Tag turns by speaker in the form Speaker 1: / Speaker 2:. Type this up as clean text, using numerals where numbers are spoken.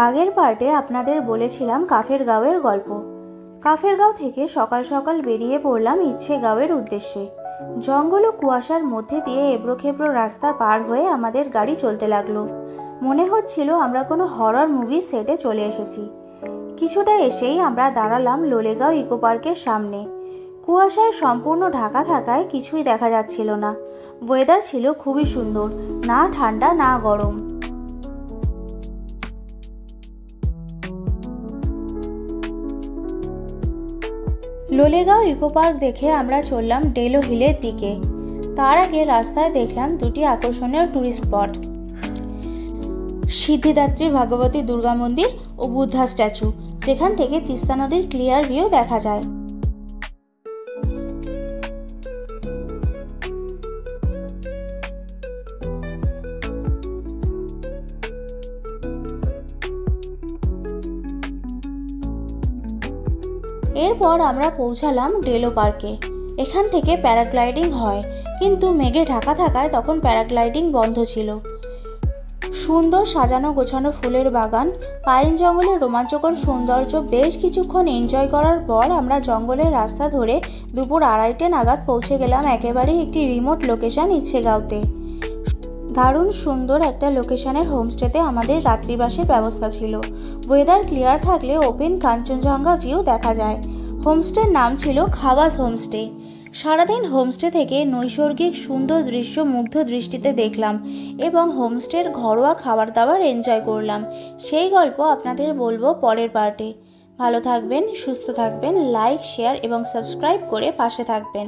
Speaker 1: আগের পার্টে আপনাদের বলেছিলাম কাফেরগাঁওয়ের গল্প। কাফেরগাঁও থেকে সকাল সকাল বেরিয়ে পড়লাম ইচ্ছেগাঁওয়ের উদ্দেশ্যে। জঙ্গল ও কুয়াশার মধ্যে দিয়ে এবড়োখেবড়ো রাস্তা পার হয়ে আমাদের গাড়ি চলতে লাগলো। মনে হচ্ছিল আমরা কোনো হরর মুভি সেটে চলে এসেছি। কিছুটা এসেই আমরা দাঁড়ালাম লোলেগাঁও ইকো পার্কের সামনে। কুয়াশায় সম্পূর্ণ ঢাকা থাকায় কিছুই দেখা যাচ্ছিল না। ওয়েদার ছিল খুবই সুন্দর, না ঠান্ডা না গরম। লোলেগাঁও ইকো পার্ক দেখে আমরা চললাম ডেলো হিলের দিকে। তার আগে রাস্তায় দেখলাম দুটি আকর্ষণীয় ট্যুরিস্ট স্পট, সিদ্ধিদাত্রী ভাগবতী দুর্গা মন্দির ও বুদ্ধা স্ট্যাচু, যেখান থেকে তিস্তা নদীর ক্লিয়ার ভিউ দেখা যায়। এরপর আমরা পৌঁছালাম ডেলো পার্কে। এখান থেকে প্যারাগ্লাইডিং হয়, কিন্তু মেঘে ঢাকা থাকায় তখন প্যারাগ্লাইডিং বন্ধ ছিল। সুন্দর সাজানো গোছানো ফুলের বাগান, পাইন জঙ্গলের রোমাঞ্চকর সৌন্দর্য বেশ কিছুক্ষণ এনজয় করার পর আমরা জঙ্গলের রাস্তা ধরে দুপুর 2:30 নাগাদ পৌঁছে গেলাম একেবারেই একটি রিমোট লোকেশন ইচ্ছেগাঁওতে। দারুণ সুন্দর একটা লোকেশনের হোমস্টেতে আমাদের রাত্রিবাসের ব্যবস্থা ছিল। ওয়েদার ক্লিয়ার থাকলে ওপেন কাঞ্চনজঙ্ঘা ভিউ দেখা যায়। হোমস্টের নাম ছিল খাওয়াস হোমস্টে। সারাদিন হোমস্টে থেকে নৈসর্গিক সুন্দর দৃশ্য মুগ্ধ দৃষ্টিতে দেখলাম এবং হোমস্টের ঘরোয়া খাবার দাবার এনজয় করলাম। সেই গল্প আপনাদের বলবো পরের পার্টে। ভালো থাকবেন, সুস্থ থাকবেন, লাইক, শেয়ার এবং সাবস্ক্রাইব করে পাশে থাকবেন।